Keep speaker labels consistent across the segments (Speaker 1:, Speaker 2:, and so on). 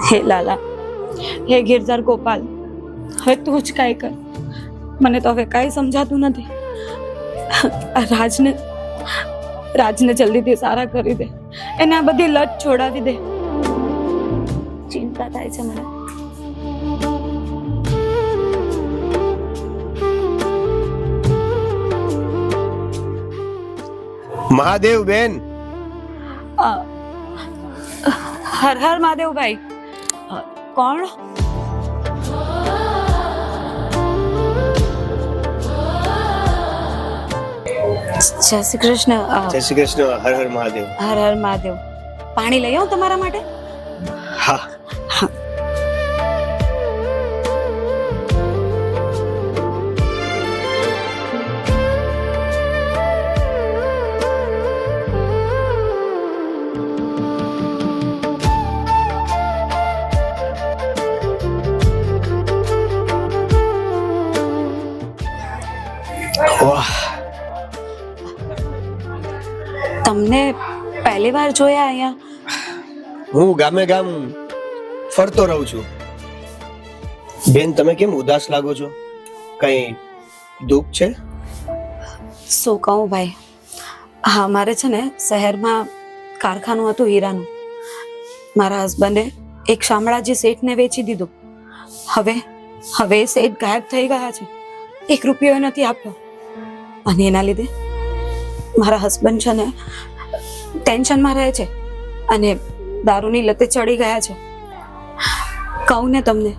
Speaker 1: હે લાલા, હે ગિરધર ગોપાલ, હવે તું જ કાંઈ કર. મને તો હવે કાંઈ સમજાતું નથી. આ રાજને જલ્દીથી સારા કરી દે, એને આ બધી લત છોડાવી દે. ચિંતા થાય છે મને.
Speaker 2: મહાદેવ બેન,
Speaker 1: હર હર મહાદેવ ભાઈ. કોણ? જય શ્રી કૃષ્ણ.
Speaker 2: જય શ્રી કૃષ્ણ. હર હર મહાદેવ.
Speaker 1: હર હર મહાદેવ. પાણી લઈ આવું તમારા માટે?
Speaker 2: હા. વાહ,
Speaker 1: તમને પહેલી વાર જોયા અહીંયા?
Speaker 2: હું ગામે ગામ ફરતો રહું છું. બેન, તમે કેમ ઉદાસ લાગો છો? કઈ દુઃખ છે?
Speaker 1: શું કહું ભાઈ, હા, મારે છે ને શહેરમાં કારખાનું હતું હીરાનું. મારા હસબન્ડે એક શામળાજી શેઠને વેચી દીધું. હવે એ શેઠ ગાયબ થઈ ગયા છે. 1 રૂપિયો નથી આપ્યો. અને એના લીધે મારા હસબન્ડ છે ને ટેન્શનમાં રહે છે અને દારૂની લતે ચડી ગયા છે. કહું ને તમને,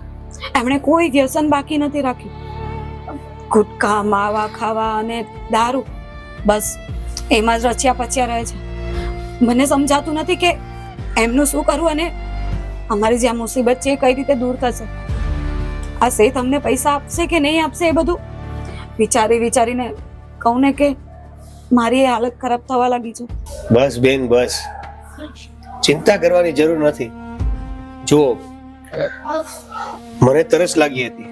Speaker 1: એમણે કોઈ વ્યસન બાકી નથી રાખ્યું. ગુટખા, માવા ખાવા અને દારૂ, બસ એમાં જ રચ્યા પચ્યા રહે છે. મને સમજાતું નથી કે એમનું શું કરવું અને અમારી જે આ મુસીબત છે એ કઈ રીતે દૂર થશે. આ શેઠ અમને પૈસા આપશે કે નહીં આપશે એ બધું વિચારીને કહું ને કે મારી એ હાલત ખરાબ થવા લાગી છે.
Speaker 2: બસ બેન, બસ, ચિંતા કરવાની જરૂર નથી. જુઓ, મને તરસ લાગી હતી.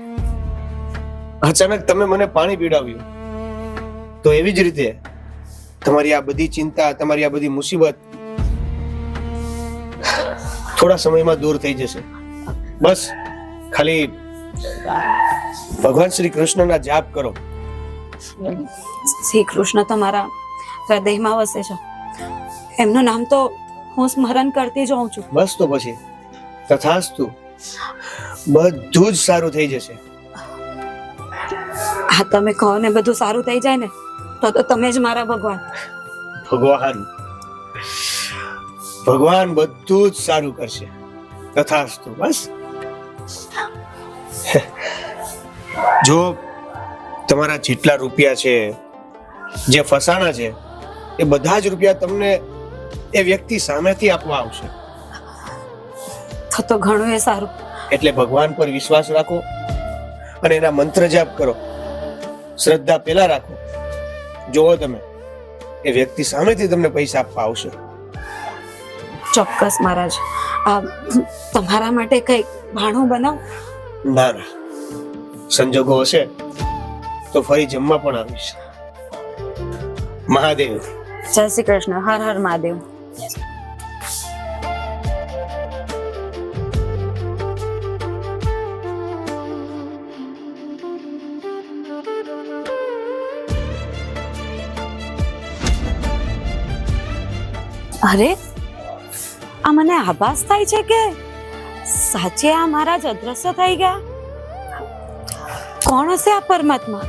Speaker 2: અચાનક તમે મને પાણી પીવડાવ્યું, તો એવી જ રીતે તમારી આ બધી ચિંતા, તમારી આ બધી મુસીબત થોડા સમયમાં દૂર થઈ જશે. બસ ખાલી ભગવાન શ્રી કૃષ્ણના જાપ કરો.
Speaker 1: શ્રી કૃષ્ણ તો મારા હૃદયમાં વસે છે. એમનું નામ તો હું સ્મરણ કરતી જ હોઉં છું.
Speaker 2: બસ તો પછી તથાસ્તુ, બધું જ સારું થઈ જશે.
Speaker 1: હા, તમે કહો ને બધું સારું થઈ જાય ને તો તમે જ મારા ભગવાન.
Speaker 2: ભગવાન બધું જ સારું કરશે. તથાસ્તુ. બસ જો તમારા જેટલા રૂપિયા છે, જે ફસાણા છે, એ બધા જ રૂપિયા તમને એ વ્યક્તિ સામેથી આપવા આવશે.
Speaker 1: તો ઘણું એ સારું.
Speaker 2: એટલે ભગવાન પર વિશ્વાસ રાખો અને એના મંત્ર જાપ કરો. શ્રદ્ધા પેલા રાખો. જોવો તમે, એ વ્યક્તિ સામેથી તમને પૈસા આપવા આવશે.
Speaker 1: ચોક્કસ મહારાજ. તમારા માટે કઈ ભાણું બનાવ?
Speaker 2: ના ના, સંજોગો હશે તો ફરી જમવા પણ આવીશ. મહાદેવ.
Speaker 1: જય શ્રી કૃષ્ણ. હર હર મહાદેવ. અરે, આ મને આભાસ થાય છે કે સાચે આ મહારાજ અદ્રશ્ય થઈ ગયા. કોણ હશે આ પરમાત્મા?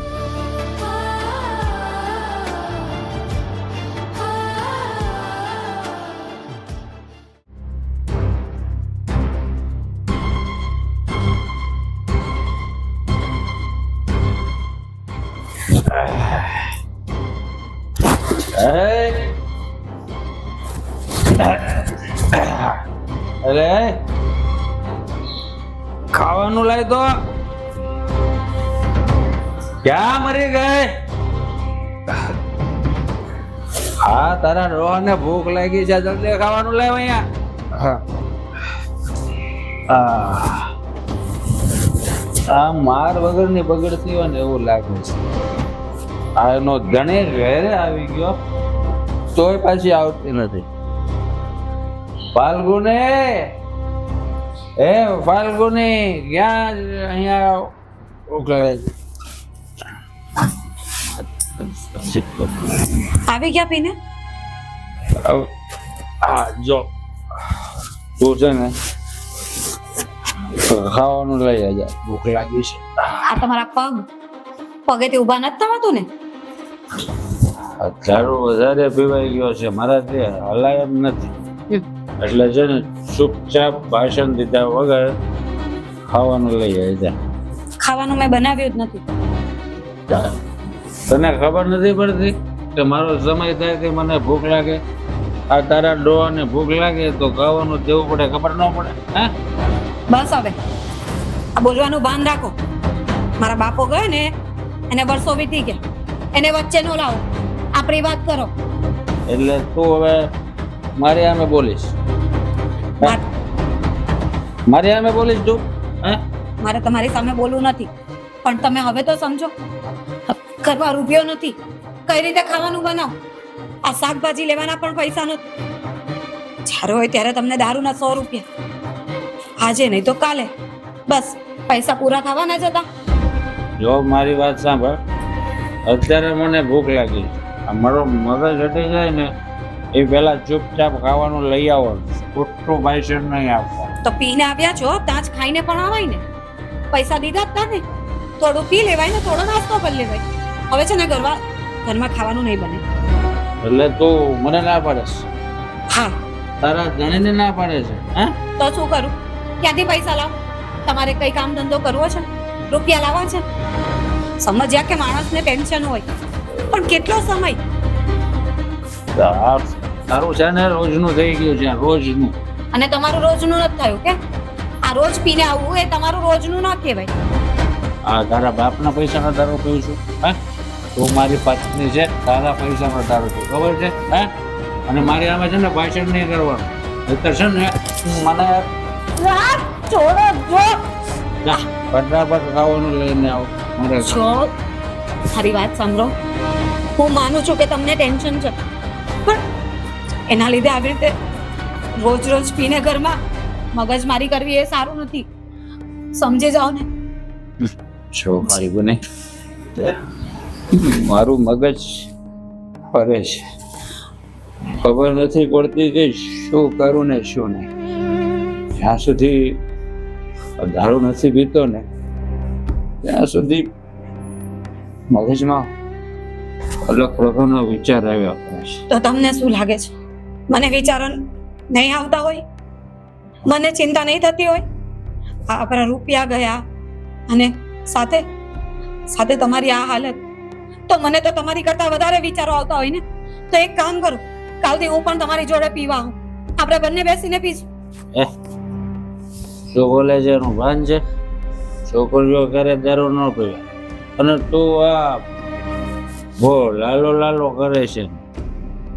Speaker 3: અરે ખાવાનું લાય તો. ક્યાં મરી ગઈ? હા, તારા રોહને ભૂખ લાગી છે, જલ્દી ખાવાનું લાવ અહીંયા. આ માર વગરની બગડતી હોય ને એવું લાગે છે. આ એનો ધણે ઘરે આવી ગયો તોય પાછી આવતી નથી. ફાલ્ગુને, એ ફાલ્ગુની ક્યાં અહીંયા ઉકળે
Speaker 1: આવી ગયા પીને?
Speaker 3: હા જો તું છે ને ખાવાનું લઈ આવજે, ભૂખ લાગી છે.
Speaker 1: આ તમારા પગેથી ઊભા નથી થવાતું ને?
Speaker 3: દારૂ વધારે પીવાઈ ગયો છે મારાથી હલાય એમ નથી, એટલે છે ને ચૂપચાપ ભાષણ દીધા વગર ખાવાનું લઈ આવજે.
Speaker 1: ખાવાનું મેં બનાવ્યું જ નથી.
Speaker 3: તને ખબર નથી પડતી કે મારો સમય થાય કે મને ભૂખ લાગે? આ તારા ડોહાને ભૂખ લાગે તો ખાવાનું દેવું પડે, ખબર ન પડે? હા
Speaker 1: બસ હવે આ બોલવાનું ભાન રાખો. મારા બાપો ગયો ને એને વર્ષો વીતી ગયા, એને વચ્ચે ન લાવો. આપણી વાત કરો.
Speaker 3: એટલે તું હવે મારી સામે બોલીશ? મારી સામે બોલીશ તું? હે
Speaker 1: મારે તમારી સામે બોલવું નથી, પણ તમે હવે તો સમજો. ઘરમાં રૂપિયો નથી, કઈ રીતે ખાવાનું બનાવ? આ શાકભાજી લેવાના પણ પૈસા નથી. જ્યારે હોય ત્યારે તમને દારૂના 100 રૂપિયા, આજે નહીં તો કાલે. બસ પૈસા પૂરા થવાના જ હતા.
Speaker 3: જો મારી વાત સાંભળ, અત્યારે મને ભૂખ લાગી, આ મારો મગજ હટી જાય ને એ પહેલા ચૂપચાપ ખાવાનું લઈ આવો, ખોટું ભાષણ નહીં આપવા.
Speaker 1: તો પીને આવ્યા છો ત્યાં જ ખાઈને પણ આવાય ને. પૈસા દીધા જ ને, થોડું પી લેવાય ને થોડો નાસ્તો કરી લેવાય. હવે છે ને ઘરમાં ખાવાનું નહીં બને.
Speaker 3: એટલે તું મને ના પાડે છે?
Speaker 1: હા.
Speaker 3: તારા ધણીને ના પાડે છે? હા
Speaker 1: તો શું કરું? ક્યાંથી પૈસા લાવ? તમારે કઈ કામ ધંધો કરવો છે? રૂપિયા લાવવા છે? સમજ્યા કે માણસને ટેન્શન હોય, પણ કેટલો સમય?
Speaker 3: તારું છે ને રોજનું થઈ ગયું છે, રોજનું.
Speaker 1: અને તમારું રોજનું નથી થયું કે? આ રોજ પીને આવવું એ તમારું રોજનું ના કહેવાય.
Speaker 3: આ તારા બાપના પૈસાનો દારૂ પીવું છું? હા તું મારી પત્ની છે, તારા પૈસાનો દારૂ પીવું, ખબર છે? હા અને મારી આમે છે ને ભાષણ નહીં કરવાનું, નહીંતર છે ને મને
Speaker 1: છોડો જો.
Speaker 3: ફટાફટ ખાવાનું લઈને આવો મારે.
Speaker 1: જો મારી વાત સાંભળો, હું માનું છું કે તમને ટેન્શન છે, પણ એના લીધે આવી રીતે રોજ રોજ પીને ઘરમાં મગજમારી કરવી એ સારું નથી. સમજી જાઓ ને.
Speaker 3: છો મારી બને મારું મગજ ફરે છે, ખબર નથી પડતી કે શું કરું ને શું નહીં. જ્યાં સુધી દારૂ નથી પીતો ને ત્યાં સુધી મગજમાં અલગ પ્રકારનો વિચાર આવ્યા કરે છે.
Speaker 1: તો તમને શું લાગે છે મને વિચારો નહીં આવતા હોય? મને ચિંતા નહીં થતી હોય? આપણા રૂપિયા ગયા અને સાથે સાથે તમારી આ હાલત, તો મને તો તમારી કરતા વધારે વિચારો આવતા હોય ને. તો એક કામ કરો, કાલથી હું પણ તમારી જોડે પીવા આવું, આપણે બંને બેસીને પીશું.
Speaker 3: શું બોલે છે એનું ભાન છે? છોકરીઓ કરે દારૂ ન પીવે અને તું આ બહુ લાલો કરે છે,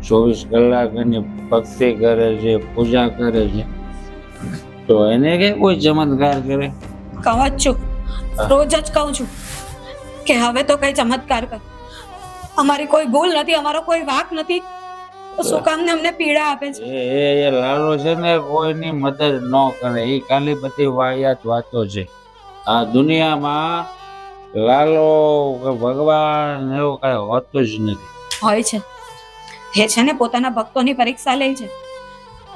Speaker 3: 24 કલાક એની ભક્તિ કરે છે, પૂજા કરે છે, તો એને કે કોઈ ચમત્કાર કરે?
Speaker 1: કહું જ છું, રોજ જ કહું છું કે હવે તો કઈ ચમત્કાર કર. અમારી કોઈ ભૂલ નથી, અમારો કોઈ વાંક નથી, તો શું કામને અમને પીડા આપે છે?
Speaker 3: એ લાલો છે ને કોઈની મદદ ન કરે, એ ખાલી બધી વાહિયાત વાતો છે. આ દુનિયામાં લાલો કે ભગવાન એવું કઈ હોતું જ નથી.
Speaker 1: હોય છે, એ છે ને પોતાના ભક્તોની પરીક્ષા લે છે,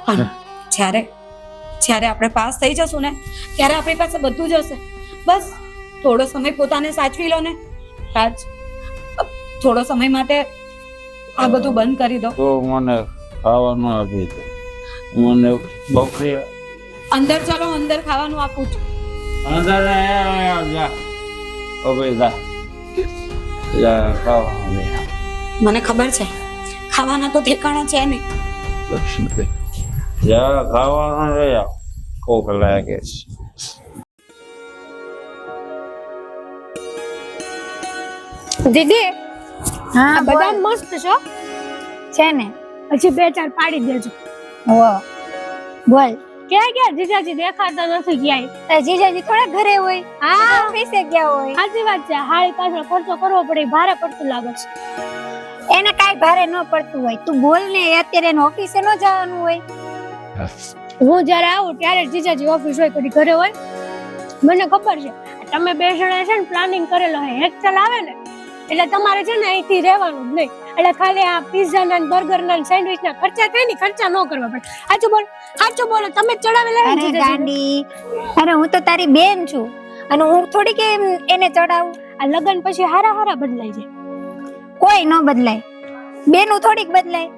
Speaker 1: પણ જ્યારે આપણે પાસ થઈ જશું ને ત્યારે આપણી પાસે બધું જ હશે. બસ થોડો સમય પોતાને સાચવી લો ને રાજ, થોડો સમય માટે આ બધું બંધ કરી દો.
Speaker 3: તો મને ખાવાનું આપી દે, મને બકરી
Speaker 1: અંદર ચાલો, અંદર ખાવાનું આપું છું.
Speaker 3: અંદર જા ઓબે જા ખાવાનું.
Speaker 1: મને ખબર છે ખાવાના તો ઠેકાણા છે નહીં.
Speaker 3: લક્ષ્મી જા ખાવાનું લઈ આવ, ભૂખ લાગે છે.
Speaker 4: દીદી
Speaker 5: હા
Speaker 4: બધા મસ્ત છો
Speaker 5: છે ને.
Speaker 4: હજી 2-4 પાડી દેજો.
Speaker 5: બોલ.
Speaker 4: ક્યાં ગયા જીજાજી? દેખાતા નથી ક્યાંય.
Speaker 5: તારા જીજાજી થોડા ઘરે હોય,
Speaker 4: હા
Speaker 5: ઓફિસે ગયા હોય.
Speaker 4: સાચી વાત છે, હાળી પાછળ ખર્ચો કરવો પડે, ભારે પડતું લાગે છે.
Speaker 5: એને કાઈ ભારે ન પડતું હોય. તું બોલ ને, અત્યારે એને ઓફિસે ન જવાનું હોય.
Speaker 4: હું જ્યારે આવું ત્યારે જીજાજી ઓફિસ હોય, કદી ઘરે હોય. મને ખબર છે તમે બે જણા છે ને પ્લાનિંગ કરેલો હોય. એક ચલાવે ને એટલે તમારે છે ને અહીંથી રહેવાનું જ નહીં. એટલે ખાલી આ પિઝા ના બર્ગર ના સેન્ડવિચ ના ખર્ચા થાય ને, ખર્ચા ન કરવા પડે. સાચું બોલો તમે ચડાવેલા
Speaker 5: અરે ગાંડી, અરે હું તો તારી બેન છું અને હું થોડી કે એને ચડાવું.
Speaker 4: આ લગન પછી હારા બદલાઈ જાય.
Speaker 5: કોઈ ન બદલાય, બેનું થોડીક બદલાય.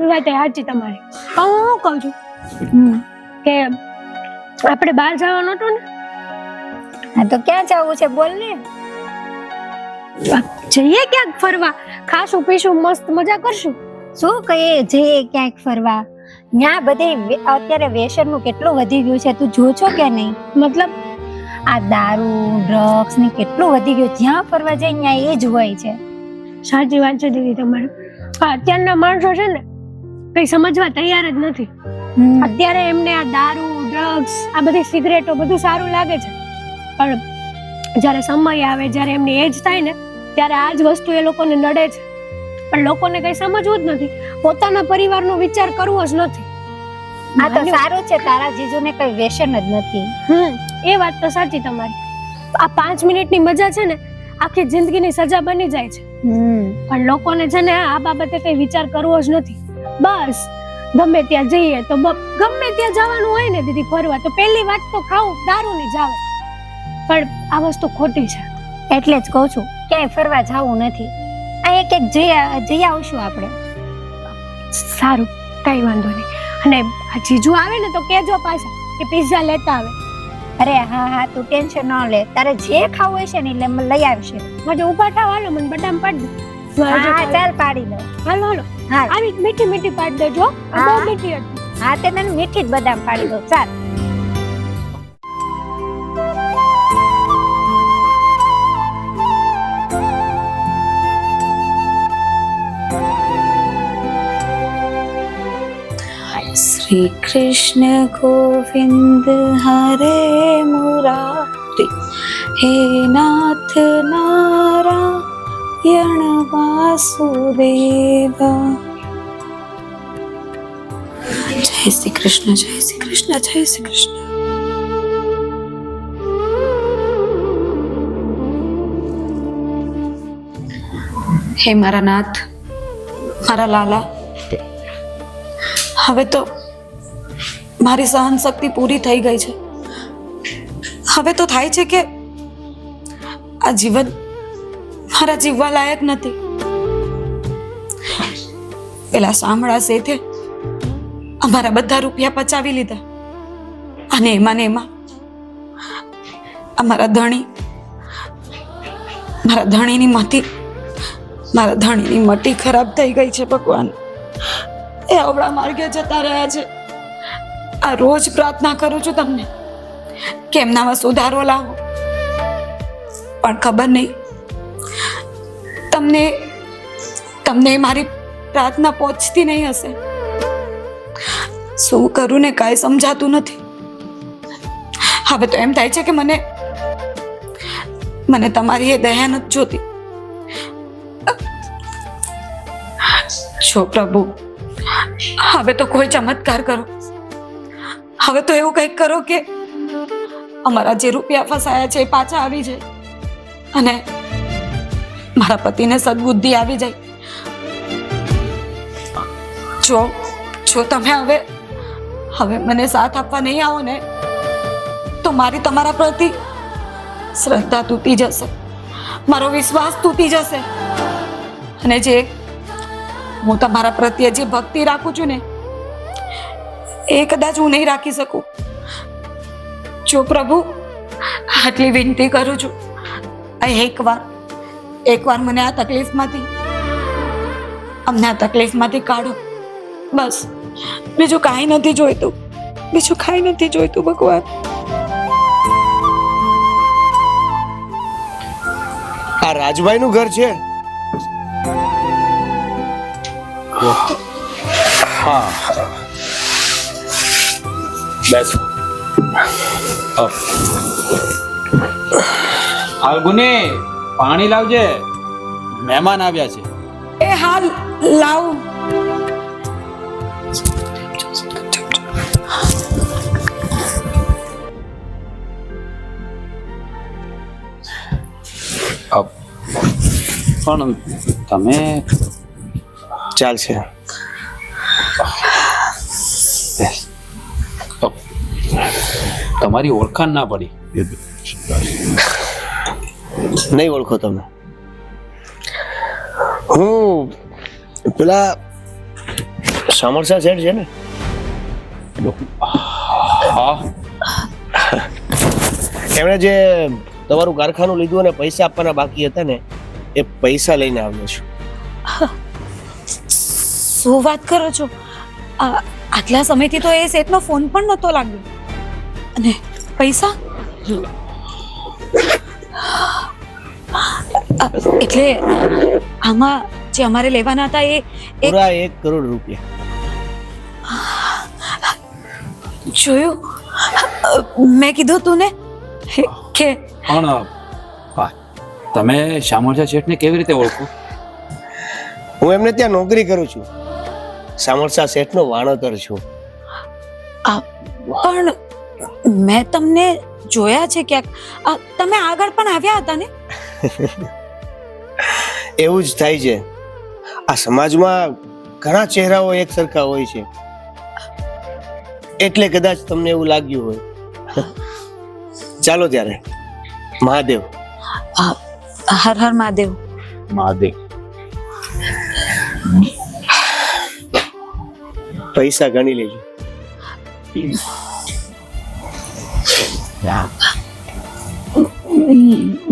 Speaker 4: એ વાત એ સાચી તમારી. પણ હું શું કહું છું કે આપણે બહાર જવાનું હતું ને,
Speaker 5: હા તો ક્યાં જવું છે બોલ ને.
Speaker 4: જઈએ ક્યાંક ફરવા, ખાશું પીશું, મસ્ત મજા કરશું.
Speaker 5: શું કહીએ જઈએ ક્યાંક ફરવા? ત્યાં બધે અત્યારે વ્યસનનું કેટલું વધી ગયું છે, તું જો છો કે નહીં?
Speaker 4: મતલબ
Speaker 5: આ દારૂ ડ્રગ્સ ને કેટલું વધી ગયું. જ્યાં ફરવા જાય ત્યાં એ જ હોય છે.
Speaker 4: સાચી વાત છે દીદી તમારે. અત્યારના માણસો છે ને કઈ સમજવા તૈયાર જ નથી. અત્યારે એમને આ દારૂ ડ્રગ્સ આ બધી સિગરેટો બધું સારું લાગે છે, પણ જ્યારે સમય આવે, જ્યારે એમની એજ થાય ને ત્યારે આ જ વસ્તુ એ લોકોને નડે છે. પણ લોકોને કઈ સમજવું જ નથી, પોતાના પરિવારનો વિચાર કરવો જ નથી.
Speaker 5: આ તો સારું છે, તારા જીજુને કઈ વ્યસન જ નથી.
Speaker 4: એ વાત તો સાચી તમારી. આ 5 મિનિટની મજા છે ને આખી જિંદગીની સજા બની જાય છે. પણ લોકોને છે ને આ બાબતે કઈ વિચાર કરવો જ નથી. બસ ગમે ત્યાં જઈએ તો ગમે ત્યાં જવાનું હોય ને દીદી ફરવા, તો પહેલી વાત તો ખાવું દારૂની જ આવે. પણ આ વસ્તુ ખોટી છે.
Speaker 5: એટલે જ કહું છું ક્યાંય ફરવા જવું નથી. આ એક જઈ આવશું આપણે.
Speaker 4: સારું, કઈ વાંધો નહીં. અને આ જીજુ આવે ને તો કેજો પાછા કે પિઝા લેતા આવે.
Speaker 5: અરે હા તું ટેન્શન ન લે, તારે જે ખાવું હોય છે ને એટલે લઈ આવશે.
Speaker 4: મને ઉભા થાવ, હાલો મને બદામ પાડી દો.
Speaker 5: હા ચાલ પાડી દો.
Speaker 4: હાલો
Speaker 5: હા
Speaker 4: આવી મીઠી પાડી દેજો. બહુ મીઠી હતી.
Speaker 5: હા તે તને મીઠી જ બદામ પાડી દો. ચાલ
Speaker 1: श्री कृष्ण गोविंद हरे मुरारी, हे नाथ नारायण वासुदेवा. जय श्री कृष्ण, जय श्री कृष्ण, जय श्री कृष्ण. हे मारा नाथ, मारा लाला, હવે તો મારી સહન શક્તિ પૂરી થઈ ગઈ છે. હવે તો થાય છે કે આ જીવન મારા જીવવા લાયક નથી. પેલા શામળા શેઠે અમારા બધા રૂપિયા પચાવી લીધા અને એમાં ને એમાં મારા ધણીની મટી ખરાબ થઈ ગઈ છે. ભગવાન એ અવળા માર્ગે જતા રહ્યા છે. આ રોજ પ્રાર્થના કરું છું તમને કે એમનામાં સુધારો લાવો, પણ ખબર નહીં તમને મારી પ્રાર્થના પહોંચતી નહીં હશે. શું કરું ને કાંઈ સમજાતું નથી. હવે તો એમ થાય છે કે મને તમારી એ દયા નથી જોતી. જો પ્રભુ, હવે તો કોઈ ચમત્કાર કરો. હવે તો એવું કંઈક કરો કે અમારા જે રૂપિયા ફસાયા છે એ પાછા આવી જાય અને મારા પતિને સદબુદ્ધિ આવી જાય. જો તમે હવે મને સાથ આપવા નહીં આવો ને તો મારી તમારા પ્રતિ શ્રદ્ધા તૂટી જશે, મારો વિશ્વાસ તૂટી જશે અને જે હું તમારા પ્રત્યે જે ભક્તિ રાખું છું ને એ કદાચ હું નહીં રાખી શકું. જો પ્રભુ, આટલી વિનંતી કરું છું, એકવાર મને આ તકલીફમાંથી કાઢો. બસ બીજું કાંઈ નથી જોઈતું, ભગવાન.
Speaker 2: આ રાજભાઈ નું ઘર છે?
Speaker 3: હા, બેસો. ફાલ્ગુની, પાણી લાવજે, મહેમાન આવ્યા છે.
Speaker 1: એ હાલ લાવ.
Speaker 3: પણ તમે
Speaker 2: ચાલશે.
Speaker 3: તમારી ઓળખાણ ના પડી.
Speaker 2: નહીં ઓળખો તમે? હું પેલા સામરસા શેઠ છે ને,
Speaker 3: હા,
Speaker 2: એમણે જે તમારું કારખાનું લીધું અને પૈસા આપવાના બાકી હતા ને, એ પૈસા લઈને આવ્યો છું.
Speaker 1: શું વાત કરો છો? આટલા સમયથી તો એ શેઠનો ફોન પણ નહોતો લાગ્યો, અને પૈસા? એટલે આમાં જે અમારે લેવાના હતા એ
Speaker 2: પૂરા 1 કરોડ રૂપિયા.
Speaker 1: જોયું? મેં કીધું તું ને કે
Speaker 3: પણ તમે શામળજા શેઠને કેવી રીતે ઓળખો?
Speaker 2: હું એમને ત્યાં નોકરી કરું છું. સામરસા શેઠનો વાણોતર છું.
Speaker 1: પણ મેં તમને જોયા છે ક્યાંક. તમે આગળ પણ આવ્યા હતા ને?
Speaker 2: એવું જ થાય છે. આ સમાજમાં ઘણા ચહેરાઓ એક સરખા હોય છે, એટલે કદાચ તમને એવું લાગ્યું હોય. ચાલો ત્યારે, મહાદેવ.
Speaker 1: હર હર મહાદેવ.
Speaker 3: મહાદેવ.
Speaker 2: પૈસા ગણી લેજો.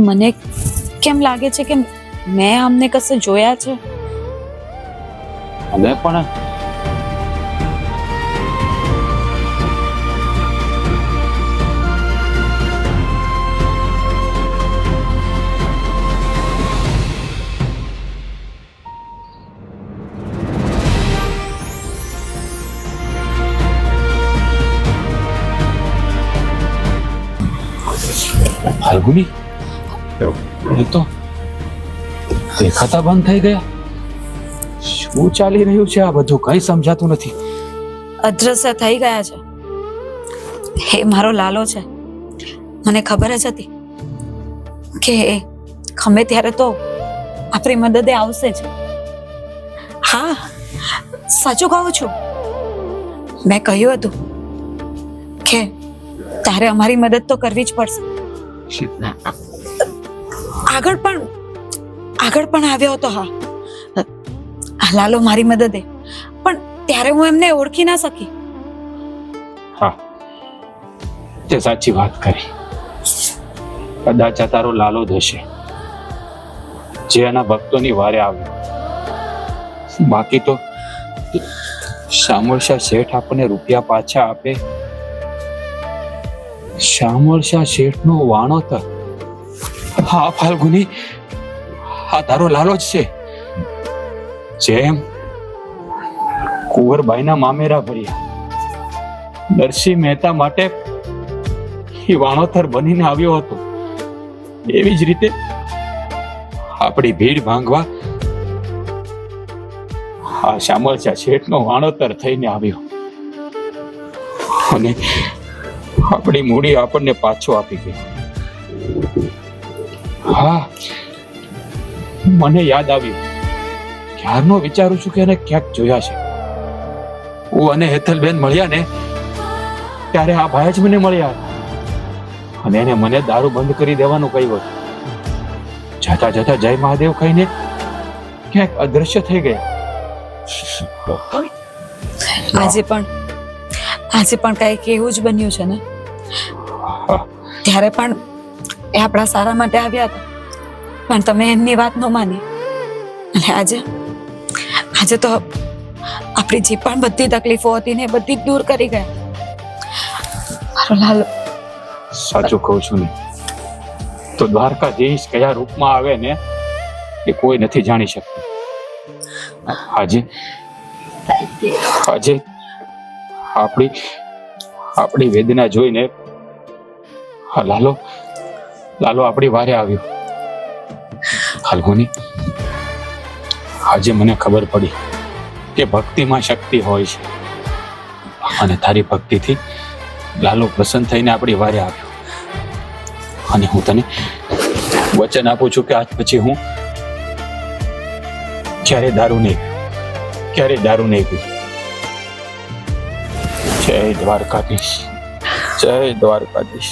Speaker 1: મને કેમ લાગે છે કે મેં અમને કશે જોયા છે.
Speaker 3: અને પણ ફાલ્ગુની, એ તો દેખાતા બંધ થઈ ગયા. શું ચાલી રહ્યું છે આ બધું? કઈ સમજાતું નથી.
Speaker 1: અદ્રશ્ય થઈ ગયા છે. હે મારો લાલો છે. મને ખબર જ હતી કે ગમે ત્યારે તો આપણી મદદે આવશે જ. હા, સાચું કહું છું. મેં કહ્યું હતું કે તારે અમારી મદદ તો કરવી જ પડશે. આગળ પણ આવ્યો હતો. હા, લાલો મારી મદદે, પણ ત્યારે હું એમને ઓળખી ના શકી.
Speaker 3: હા, તે સાચી વાત કરી. કદાચ આ તારો લાલો જ હશે જે એના ભક્તોની વારે આવ્યો. બાકી તો શામળશા શેઠ આપણને રૂપિયા પાછા આપે. શામળશા શેઠનો વાણોતર. હા ફાલ્ગુની, હા તારો લાલો જ છે. જેમ કુંવરબાઈના મામેરા ભર્યા, નરસિંહ મહેતા માટે એ વાણોતર બનીને આવ્યો હતો, એવી જ રીતે આપણી ભીડ ભાંગવા આ શામળશા શેઠનો વાણોતર થઈને આવ્યો અને આપણી મૂડી આપણને પાછો આપી ગઈ. હા, મને યાદ આવ્યું. ક્યારનો વિચારું છું કે એને ક્યાંક જોયા છે. હું અને હેતલબેન મળ્યા ને ત્યારે આ ભાઈ જ મને મળ્યા અને એને મને દારૂ બંધ કરી દેવાનું કહ્યું હતું. જતા જતા જય મહાદેવ કહીને ક્યાંક અદ્રશ્ય થઈ ગયા.
Speaker 1: આજે પણ કઈક એવું જ બન્યું છે ને? ત્યારે પણ એ આપણા સારા માટે આવ્યા હતા, પણ તમે એમની વાત ન માની, અને આજે તો આપણી જે પણ બધી તકલીફો હતી ને એ બધી જ દૂર કરી ગયા. મારો લાલો.
Speaker 3: સાચું કહું છું ને, તો દ્વારકાધીશ કયા રૂપમાં આવે ને એ કોઈ નથી જાણી શકતું. આજે આપણી વેદના જોઈને હા લાલો આપણી વારે આવ્યો. ફાલ્ગુની, આજે મને ખબર પડી કે ભક્તિમાં શક્તિ હોય છે અને તારી ભક્તિથી લાલો પ્રસન્ન થઈને આપણી વારે આવ્યો. અને હું તને વચન આપું છું કે આજ પછી હું ક્યારે દારૂ નહીં ક્યારે દારૂ નહીં પીવું. જય દ્વારકાધીશ જય દ્વારકાધીશ.